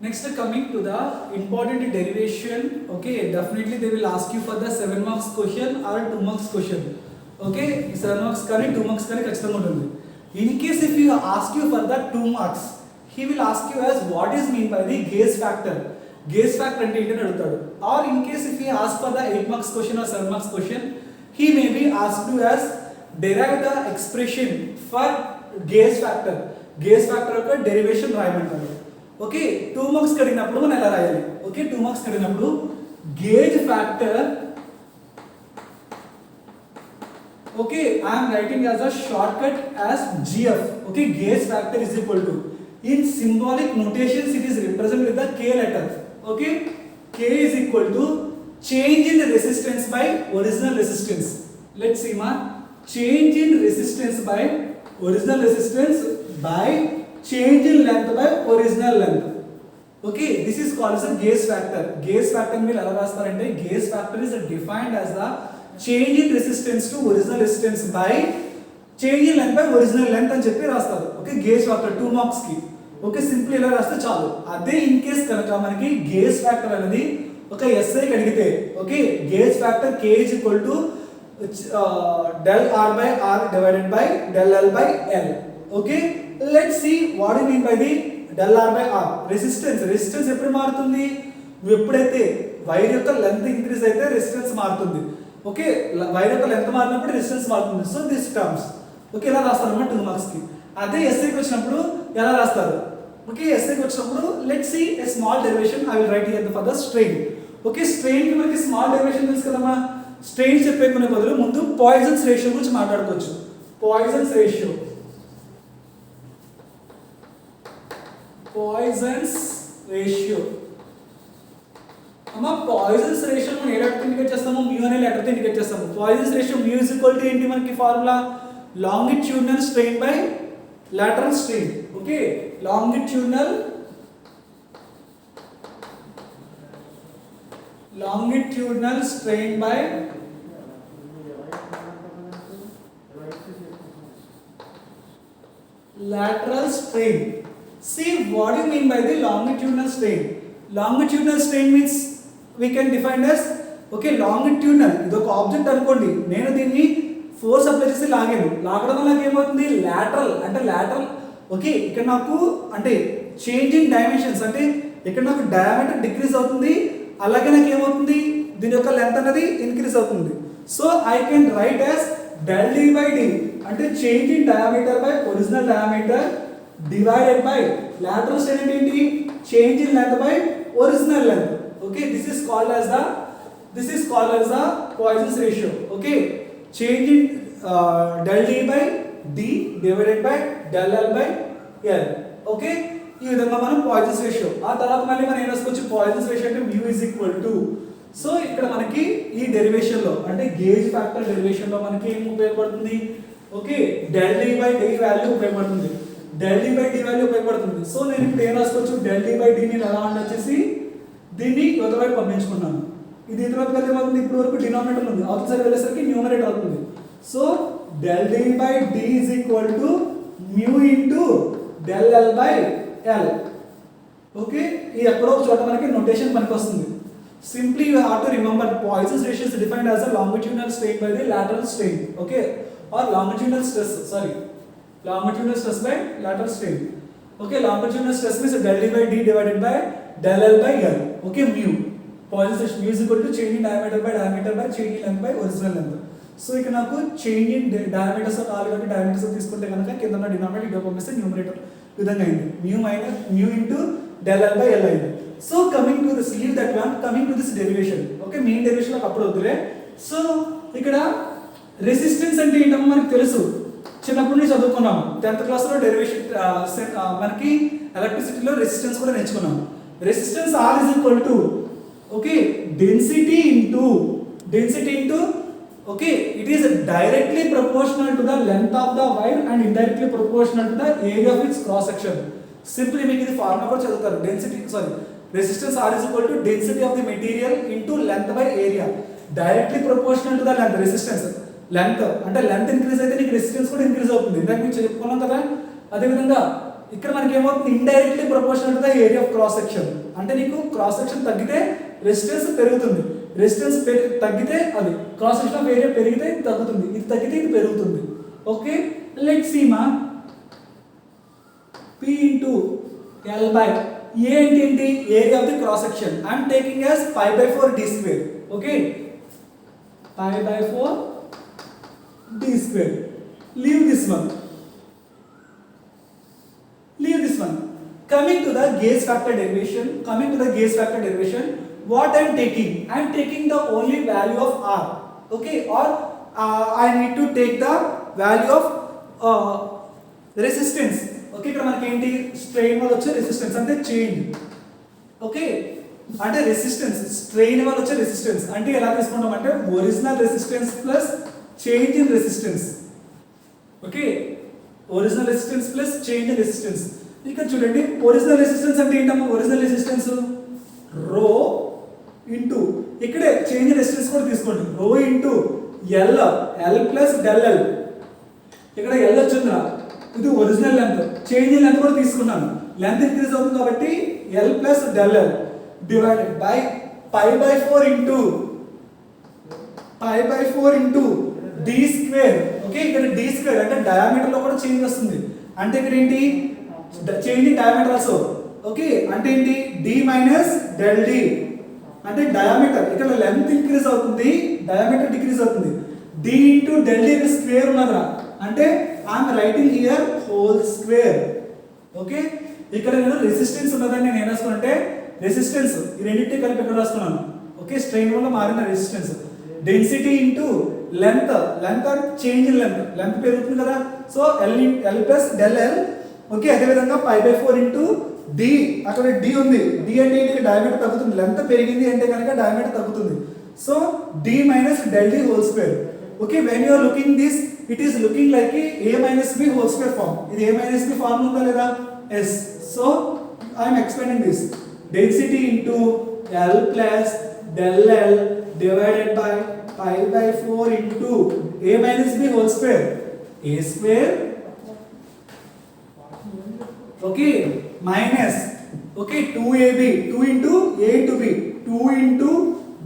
Next, coming to the important derivation. Okay, definitely they will ask you for the 7 marks question or 2 marks question. Okay, 7 marks కానీ 2 marks కానీ ఖచ్చితంగా ఉంటుంది. In case if you ask you for the 2 marks, he will ask you as what is mean by the gaze factor. Gaze factor అంటే ఏంటని అడుగుతాడు. Or in case if he ask for the 8 marks question or 7 marks question, he may be asked you as derive the expression for gaze factor. Gaze factor యొక్క derivation రాయమంటాడు. Okay 2 marks కడిగినప్పుడు మనం ఎలా రాయాలి? Okay 2 marks కడిగినప్పుడు gauge factor, okay I am writing as a shortcut as GF. Okay gauge factor is equal to, in symbolic notations it is represent with the K letter. Okay K is equal to change in resistance by original resistance. Let's see ma, change in resistance by original resistance by change in length by original length. Okay, this is called as a gaze factor. Gaze factor mean ఎలా రాస్తారంటే gaze factor is defined as the change in resistance to original resistance by change in length by original length అని చెప్పి రాస్తారు. Okay gauge factor 2 marks కి. Okay simple ఇలా రాస్తే చాలు. అదే in case కనుక మనకి గేజ్ ఫ్యాక్టర్ అనేది ఒక SI కి అడిగితే, okay gauge factor K is equal to del R by R divided by del L by L. Okay, let's see what you mean by the del R by R. Resistance ఎప్పుడు మారుతుంది? ఎప్పుడైతే wire యొక్క length increase అయితే resistance మారుతుంది. Okay wire యొక్క length మారినప్పుడు resistance మారుతుంది. So this terms okay ఎలా రాస్తారు అన్నమాట 2 మార్క్స్ కి. అదే ఎస్ఐకి వచ్చినప్పుడు ఎలా రాస్తారు? ఓకే ఎస్ఐకి వచ్చినప్పుడు let's see a small derivation. I will write here for the strain. Okay strain కి మనకి స్మాల్ డెరివేషన్ తెలుసు కదమ్మా. స్ట్రెయిన్ చెప్పేకునే బదులు ముందు పాయిజన్స్ రేషియో గురించి మాట్లాడుకోవచ్చు. పాయిజన్స్ రేషియో అమ్మా పాయిజన్స్ రేషియో మనం ఏ లెటర్ ఇండికేట్ చేస్తాము? మ్యూ అనే లెటర్ ఇండికేట్ చేస్తాము. Poisons ratio mu is equal to ఏంటి మనకి formula? Longitudinal strain by lateral strain. Okay, longitudinal strain by lateral strain. See what do you mean by the longitudinal strain? Longitudinal strain means we can define as, okay longitudinal ఇది ఒక object అనుకోండి, నేను దీన్ని force apply చేసి లాగడం వల్ల ఏమవుతుంది? Lateral. Okay ఇక్కడ నాకు అంటే చేంజ్ ఇన్ డైమెన్షన్స్, అంటే ఇక్కడ నాకు డయామీటర్ డిక్రీజ్ అవుతుంది, అలాగే నాకు ఏమవుతుంది? దీని యొక్క లెంత్ అనేది ఇంక్రీజ్ అవుతుంది. So I can write as del D by D, అంటే change in diameter by original diameter divided by lateral strain అంటే ఏంటి? Change in length by original length. Okay this is called as the Poisson's ratio. Okay, change in del D by D divided by del L by L. Okay ఈ విధంగా మనం Poisson's ratio. ఆ తర్వాత మళ్ళీ మనం ఏం రాసుకోవచ్చు? Poisson's ratio అంటే mu is equal to, so ఇక్కడ మనకి ఈ డెరివేషన్ లో అంటే గేజ్ ఫ్యాక్టర్ డెరివేషన్ లో మనకి ఏం ఉపయోగపడుతుంది? Okay del D by D value ఉపయోగపడుతుంది. del D by D value ఉపయోగపడుతుంది. సో నేను ఇప్పుడు ఏం రాసుకోవచ్చు? del D by D ని ఎలా వచ్చేసి దీన్ని యువత వైపు పంపించుకున్నాను. ఇది ఇటు వైపు వెళ్తే ఏమవుతుంది? ఇప్పుడు వరకు డినామినేటర్ ఉంది, అవతల సైడ్ వెళ్ళేసరికి న్యూమరేటర్ అవుతుంది. So del D by D is equal to mu into del L by L. Okay ఇది ఎక్కడో ఒక చోట మనకి నోటేషన్ పనికి వస్తుంది. Simply you have to remember Poisson's ratio is defined as a longitudinal strain by the lateral strain. Okay, or longitudinal stress by lateral strain. Okay, longitudinal stress means del D by D divided by del L by L. Okay, mu Poisson's ratio mu is equal to change in diameter by change in length by original length. So ఇక్కడ నాకు change in diameters 4 కాబట్టి diameters తీసుకుంటే కనుక కింద ఉన్న denominator ఇటు పంపిస్తే numerator విధంగా అయింది. mu into del L by L అయింది. So coming to this, leave that one, coming to this derivation. Okay main derivation అప్పుడు వద్దులే. సో ఇక్కడ రెసిస్టెన్స్ అంటే ఏంటో మనకు తెలుసు, చిన్నప్పటి నుంచి చదువుకున్నాము. 10th క్లాస్లో డెరివేషన్ మనకి ఎలక్ట్రిసిటీలో రెసిస్టెన్స్ కూడా నేర్చుకున్నాము. Resistance R is equal to, okay density into okay it is directly proportional to the length of the wire and indirectly proportional to the area of its cross section. Simply మీకు ఇది formula కూడా చదువుతారు. resistance R is equal to density of the material into length by area, directly proportional to the length. resistance length అంటే length increase అయితే నీకు resistance కూడా increase అవుతుంది. ఇందాక మీకు చెప్పుకున్నాం కదా. అదే విధంగా ఇక్కడ మనకి ఏమవుతుంది indirectly proportional to the area of cross section. అంటే నీకు క్రాస్ సెక్షన్ తగ్గితే రెసిస్టెన్స్ పెరుగుతుంది, రెసిస్టెన్స్ తగ్గితే అది క్రాస్ సెక్షన్ ఆఫ్ ఏరియా పెరిగితే ఇది తగ్గుతుంది, ఇది తగ్గితే ఇది పెరుగుతుంది. ఓకే, లెట్స్ సీ మా P into L by A ఏంటి area of the cross section. I'm taking as pi by 4 d square. Okay, pi by 4 d square. Leave this one. Coming to the gauge factor derivation, what I am taking? I am taking the only value of R. Okay, or I need to take the value of resistance. Okay, ఇక్కడ మనకి ఏంటి strain వల్ల వచ్చే resistance అంటే change. Okay, అంటే resistance strain వల్ల వచ్చే resistance అంటే ఎలా తీసుకుంటాం అంటే original resistance plus change in resistance. Okay, original resistance plus change in resistance. ఇక్కడ చూడండి ఒరిజినల్ రెసిస్టెన్స్ అంటే ఏంటమ్మా, ఒరిజినల్ రెసిస్టెన్స్ రో ఇంటూ ఇక్కడే చేంజ్ రెసిస్టెన్స్ కూడా తీసుకోండి, rho into L, L plus del L. ఇక్కడ ఎల్ వచ్చిందిరా, ఇది original length, change in length కూడా తీసుకున్నాను, లెంత్ ఇంక్రీజ్ అవుతుంది కాబట్టి L plus del L divided by pi by 4 into D square. Okay, ఇక్కడ డి స్క్వేర్ అంటే డయామీటర్ లో కూడా చేంజ్ వస్తుంది, అంటే ఇక్కడ ఏంటి change in diameter also. Okay, అంటే ఏంటి డి మైనస్ డెల్ డి అంటే డయామీటర్, ఇక్కడ లెంత్ ఇంక్రీజ్ అవుతుంది, డయామీటర్ డిక్రీజ్ అవుతుంది. D into del D square ఉన్నదా అంటే I'm writing here whole square. Okay, ఇక్కడ నేను రెసిస్టెన్స్ ఉన్నదని నేను ఏం రాసుకున్నానంటే రెసిస్టెన్స్ ఈ రెండింటిని కలిపి ఇక్కడ రాసుకున్నాను. ఓకే, స్ట్రెయిన్ వల్ల మారిన resistance, density into length, length change in length, length పెరుగుతుంది కదా, so L plus del L. Okay, అదేవిధంగా పై బై 4 ఇంటూ డి, అక్కడ డి ఉంది, డి అంటే ఏంటి డయామీటర్ తగ్గుతుంది, లెంత్ పెరిగింది అంటే కనుక డయామీటర్ తగ్గుతుంది, so D minus del D whole square. Okay, when you are looking this it is looking like a minus B whole square form. ఇది ఏ మైనస్ బి ఫార్మ్ ఉందా లేదా, yes. So I'm explaining this density into L plus del L divided by pi by 4 into a minus b whole square, a square. Okay, minus, okay, 2ab, 2 into a into b, 2 into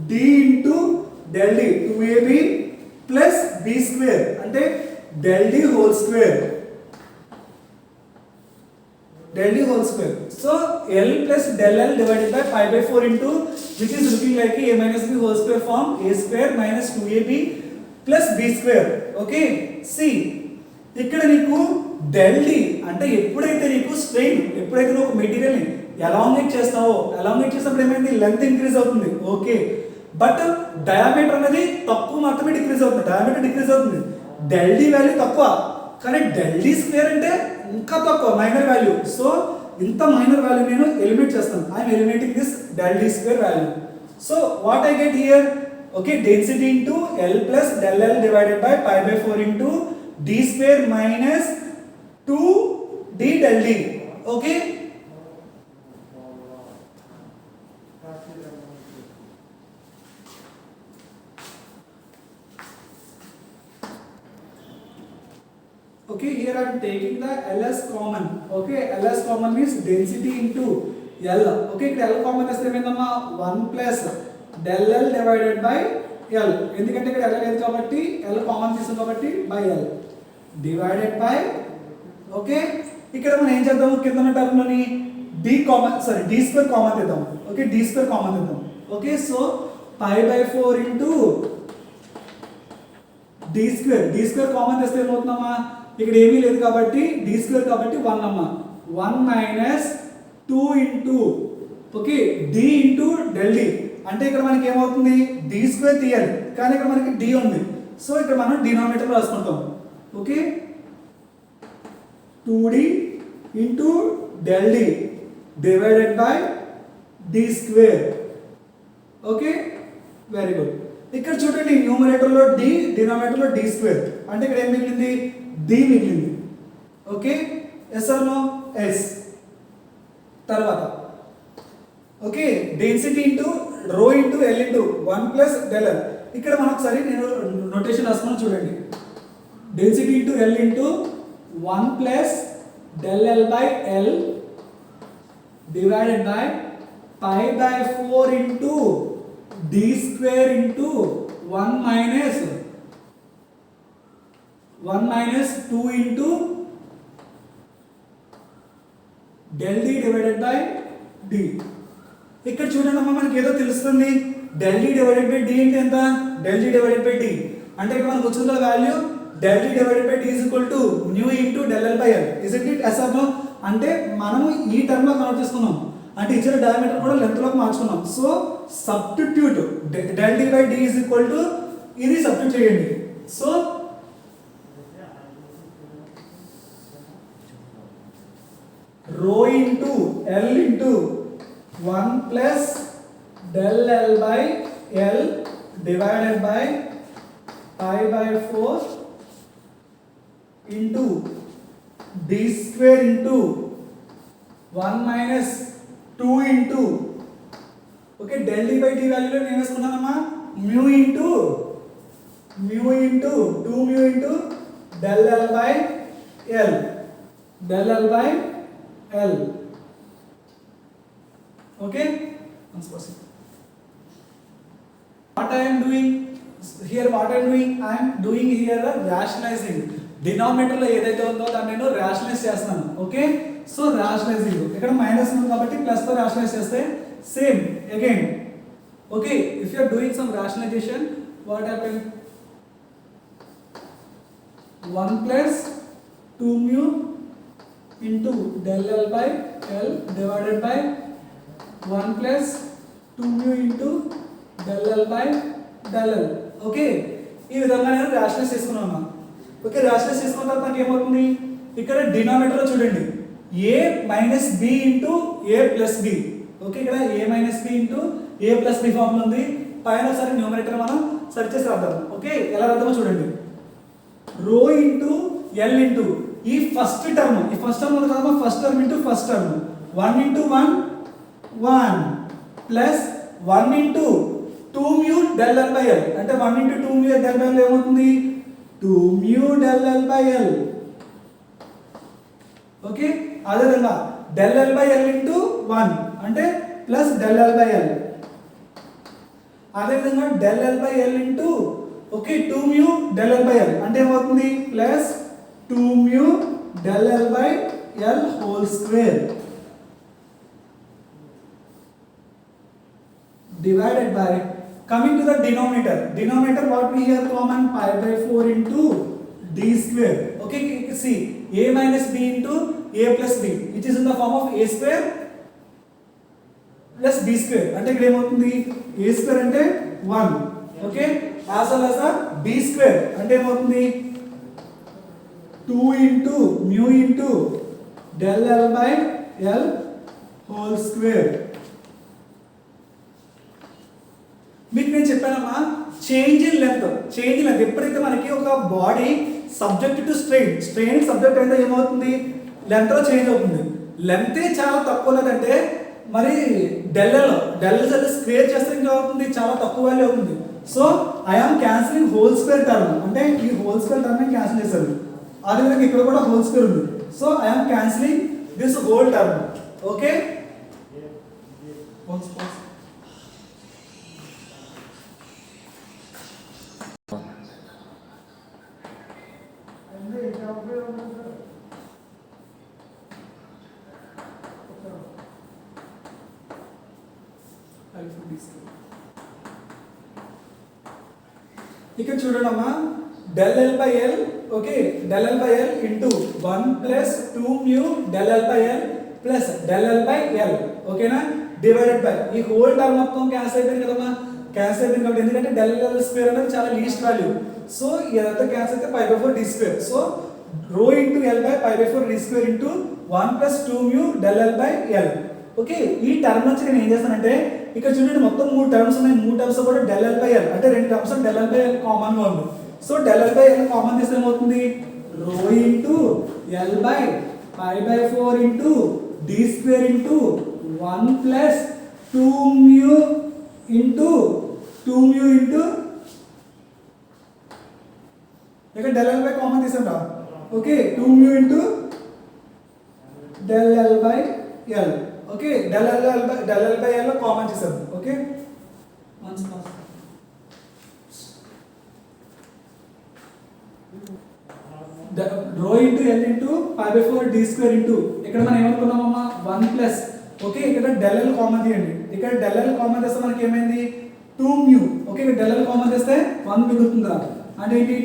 d into del d, 2ab plus b square అంటే del d whole square, del d whole square. So L plus del L divided by pi by 4 into which is looking like a minus b whole square form, a square minus 2ab plus b square. Okay, see ఇక్కడ నీకు del d అంటే ఎప్పుడైతే నీకు strain, ఎప్పుడైతే నువ్వు material ని elongate చేస్తావో, elongate చేసినప్పుడు ఏమైంది లెంత్ ఇంక్రీజ్ అవుతుంది. ఓకే, బట్ డయామీటర్ అనేది తక్కువ మాత్రమే డిక్రీజ్ అవుతుంది, డయామీటర్ డిక్రీజ్ అవుతుంది, del d వాల్యూ తక్కువ, కానీ del d స్క్వేర్ అంటే ఇంకా తక్కువ మైనర్ వాల్యూ. సో ఇంత మైనర్ వాల్యూ నేను ఎలిమినేట్ చేస్తాను, I'm eliminating this del d square value. So what I get here, okay, density into L plus del L divided by pi by 4 into d square minus 2d del d. Okay, okay, here I am taking the ls common. Okay, ls common means density into l. Okay, ఇక్కడ l common చేస్తే ఏమైందమ్మా 1 plus del l divided by l, ఎందుకంటే ఇక్కడ l లేదు కాబట్టి l common తీసుకున్నాం కాబట్టి by l divided by. Okay, ఇక్కడ మనం ఏం చేద్దాం, కింద ఉన్న టర్మ్ లోని d common, sorry d square common చేద్దాం. ఓకే, d స్క్వేర్ కామన్ చేద్దాం. Okay, so pi by 4 into d square common చేస్తే ఏమవుతుందమ్మా, ఇక్కడ ఏమీ లేదు కాబట్టి d స్క్వేర్ కాబట్టి 1 అమ్మా, 1 minus 2 into okay d into del d అంటే ఇక్కడ మనకి ఏమవుతుంది d స్క్వేర్ తీయాలి, కానీ ఇక్కడ మనకి d ఉంది, సో ఇక్కడ మనం డినామినేటర్ రాసుకుంటాం. Okay, 2d into del d divided by d square. Okay, very good. ఇక్కడ చూడండి న్యూమరేటర్ లో d, డినామినేటర్ లో d స్క్వేర్, అంటే ఇక్కడ ఏం మిగిలింది d మిగిలింది. Okay, yes or no, yes. తర్వాత okay, density into rho into L into 1 plus del L. ఇక్కడ మనం ఒకసారి నేను నోటేషన్ రాసుకున్నాను చూడండి, density into L into 1 plus del L by L divided by pi by 4 into d square into 1 minus 2 into del d divided by d. ఇక్కడ చూడండి అమ్మా మనకి ఏదో తెలుస్తుంది del d divided by d అంటే ఎంత del d divided by d అంటే ఇక్కడ మనకు వచ్చిన value del d divided by d is equal to mu into del L by L isn't it yes or no అంటే మనము ఈ టర్మ్ లో కన్వర్ట్ చేసుకున్నాం అంటే ఇచ్చిన డయామీటర్ కూడా లెంత్ లోకి మార్చుకున్నాం so substitute del d by d is equal to ఇది సబ్స్టిట్యూట్ చేయండి so rho into L into 1 plus del L by L divided by pi by 4 into d square into 1 minus 2 into okay del d by d value lo నేను వేసుకున్నానమ్మా mu into 2 mu into del L by L L okay once possible what I am doing here I am doing here a rationalizing denominator లో ఏదైతే ఉందో దాన్ని నేను rationalize చేస్తున్నాను okay so rationalizing ఇక్కడ minus ఉంది కాబట్టి ప్లస్ తో rationalize చేస్తే same again okay if you are doing some rationalization what happen 1 plus 2 mu into del L by L divided by 1 plus 2 mu into del L by del L okay ఈ విధంగా నేను rationalise చేసుకున్నాను okay rationalise చేసుకున్న తర్వాత నాకు ఏమవుతుంది ఇక్కడ denominator లో చూడండి a minus b into a plus b okay ఇక్కడ a minus b into a plus b form లో ఉంది పైన ఒకసారి న్యూమరేటర్ మనం సెర్చ్ చేసి రాద్దాం ఓకే ఎలా రాద్దామో చూడండి rho into L into ఈ ఫస్ట్ టర్మ్ ఉంది కదా first term into first term 1 into 1 plus 1 into 2 mu del L by L అంటే 1 into 2 mu del L by L ఏమవుతుంది 2 mu del L by L okay అదే విధంగా del L by L into 1 అంటే plus del L by L అదే విధంగా del L by L into okay 2 mu del L by L అంటే ఏమవుతుంది plus 2 mu del L by L whole square divided by coming to the denominator what we have common pi by 4 into d square okay see a minus b into a plus b which is in the form of a square plus b square అంటే ఇక్కడ ఏమవుతుంది a square అంటే 1 okay as well as b square అంటే ఏమవుతుంది 2 into mu into del L by L whole square మీకు నేను చెప్పానమ్మా change in length ఎప్పుడైతే మనకి ఒక body subject to strain subject అయితే ఏమవుతుంది లెంత్ లో చేంజ్ అవుతుంది లెంత్ చాలా తక్కువ ఉన్నదంటే మరి డెల్ స్క్వేర్ చేస్తే ఇంకా అవుతుంది చాలా తక్కువ వాల్యూ అవుతుంది so I am cancelling whole square term అంటే ఈ హోల్ స్క్వేర్ టర్మ్ ని క్యాన్సిల్ చేశారు అదేవిధంగా ఇక్కడ కూడా హోల్ స్క్వేర్ ఉంది so I am cancelling this whole term okay ఇక్కడ చూడండమ్మా del L by L okay del L by L into 1 plus 2 mu del L by L plus del L by L ఓకేనా divided by ఈ whole term మొత్తం cancel అయిపోయింది కదమ్మా cancel అయిపోయింది కాబట్టి ఎందుకంటే del L స్క్వేర్ అనేది చాలా లీస్ట్ వాల్యూ సో ఇదంతా క్యాన్సిల్ అయితే pi by 4 d square so rho into L by pi by 4 d square into 1 plus 2 mu del L by L okay ఈ టర్మ్ నుంచి నేను ఏం చేస్తానంటే ఇక్కడ చూడండి మొత్తం మూడు టర్మ్స్ ఉన్నాయి మూడు టర్మ్స్ కూడా del L by L అంటే రెండు terms del L by L common గా ఉంది so del L by L common తీస్తే ఏమవుతుంది rho into L by pi by 4 into d square into 1 plus 2 mu into ఇక్కడ del L by కామన్ తీసాం okay 2 mu into del L by L. Okay del L by L common చేసాం. Okay once pass rho into L into pi by 4 d square into ఇక్కడ మనం ఏమనుకున్నామమ్మా 1 plus okay ఇక్కడ del L common తీయండి. ఇక్కడ del L common చేస్తే మనకి ఏమైంది 2 mu. Okay ఇక్కడ del L కామన్ చేస్తే 1 మిగులుతుందా అంటే ఏంటి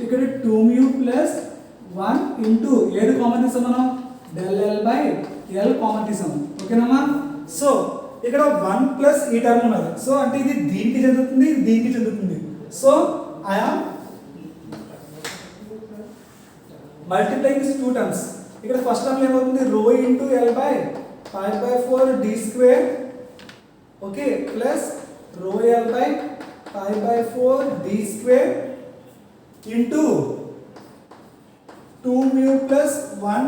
ఇక్కడ 2 mu ప్లస్ 1 ఇంటూ ఏది కామన్ తీసాం మనం del L by L common తీసాం. ఓకేనమ్మా సో ఇక్కడ 1 ప్లస్ ఈ టర్మ్ ఉన్నది. సో అంటే ఇది దీనికి చెందుతుంది దీనికి చెందుతుంది. So I am multiplying these two terms. ఇక్కడ ఫస్ట్ టర్మ్ ఏమవుతుంది rho into L by pi by 4 d square okay plus rho L by pi by 4 d square into 2 mu plus 1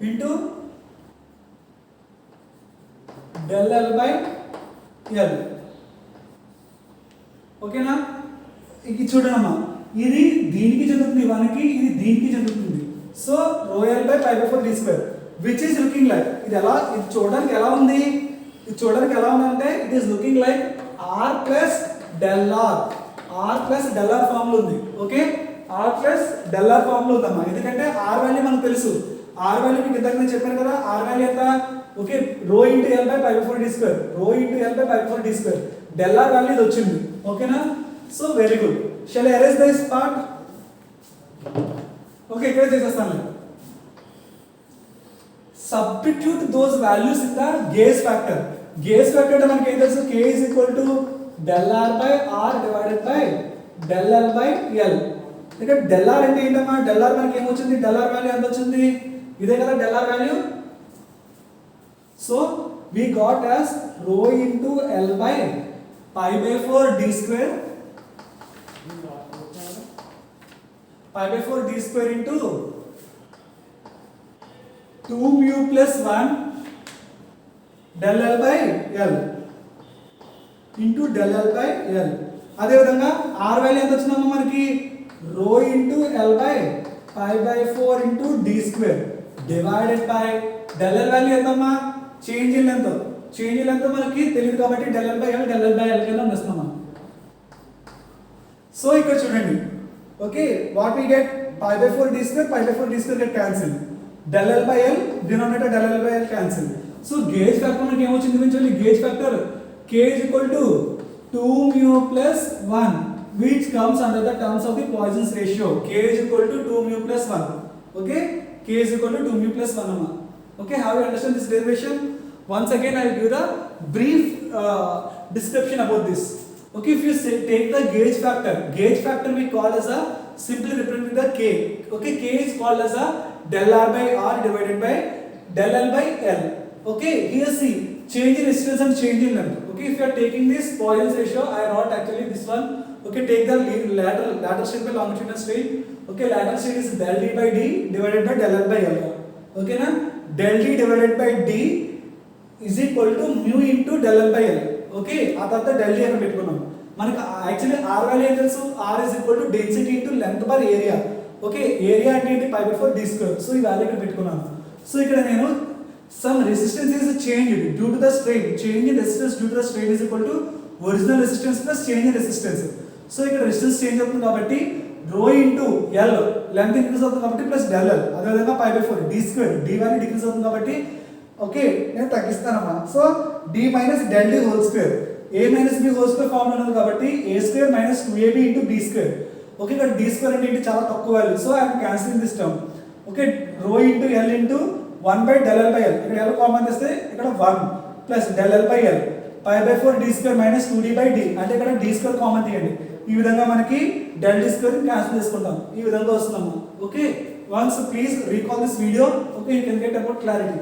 into del L by L. ఓకేనా ఇది చూడమ్మా ఇది దీనికి చెందుతుంది 1 కి ఇది దీనికి చెందుతుంది. So rho L by pi by 4 d square which is looking like ఇది చూడడానికి ఎలా ఉంది అంటే it is looking like r plus del r form లో ఉంది. Okay r plus del r form లో ఉందమ్మా ఎందుకంటే r వాల్యూ మనకు తెలుసు. r వాల్యూ మీకు ఇందాక నేను చెప్పాను కదా r వాల్యూ ఎంత okay rho into L by pi by 4 d square del r value ఇది వచ్చింది. ఓకేనా so very good. Shall I erase this part? Okay ఇక్కడ చేసేస్తాను. Substitute those values in the gauge factor. Gauge factor అంటే మనకి ఏం తెలుసు k is equal to del r by r divided by del L by L. ఇక్కడ del r అంటే ఏంటమ్మా del r మనకి ఏం వచ్చింది del r వాల్యూ ఎంత వచ్చింది ఇదే కదా del r value. So we got as rho into L by pi by 4 d square into 2 mu plus 1 del L by L into del L by L. అదే విధంగా r value ఎంత వచ్చిందమ్మా మనకి rho into L by pi by 4 into d square divided by del L value ఎంతమ్మా change in length మనకి తెలియదు కాబట్టి del L by L కింద వస్తున్నాం. సో ఇక్కడ చూడండి okay what we get pi by 4 d square get cancelled. del L by L denominator del L by L cancel. So gauge factor మనకి ఏమొచ్చింది చూడండి gauge factor k is equal to 2 mu plus 1 which comes under the terms of the Poisson's ratio. k is equal to 2 mu plus 1. okay k is equal to 2 mu plus 1 amma. okay how you understand this derivation? Once again I will give the brief description about this. okay if you take the gauge factor we call as a simply representing the k. okay k is called as a del r by r divided by del L by L. okay here see change in resistance and change in length. okay if you are taking this Poisson's ratio I wrote actually this one. okay take the lateral strain by longitudinal strain. okay lateral strain is del d by d divided by del L by L. okay na del d divided by d is equal to mu into del L by L. okay ఆ తర్వాత del d అక్కడ పెట్టుకున్నాం. మనకి actually r value ఏం తెలుసు r is equal to density into length per area. Okay area అంటే ఏంటి pi by 4 d square. So ఈ వాల్యూ ఇక్కడ పెట్టుకున్నాను. సో ఇక్కడ నేను some resistance is changed due to the strain. change in resistance due to the strain is equal to original resistance plus change in resistance. So ఇక్కడ resistance change అవుతుంది కాబట్టి rho into L length increase అవుతుంది కాబట్టి plus del L అదే విధంగా pi by 4 d square d value decrease అవుతుంది కాబట్టి okay నేను తగ్గిస్తానమ్మా. So d minus del d whole square a minus b whole square formula ఉంది కాబట్టి a square minus 2ab into b square. Okay ఇక్కడ d square అంటే చాలా తక్కువ value. So I am cancelling this term. Okay rho into L into 1 by del L by L ఇక్కడ L common చేస్తే ఇక్కడ 1 plus del L by L pi by 4 d square minus 2d by d అంటే ఇక్కడ d square common తీయండి. ఈ విధంగా మనకి del d square cancel చేసుకుంటాం. ఈ విధంగా వస్తున్నాము. Okay once please recall this video. Okay you can get about clarity.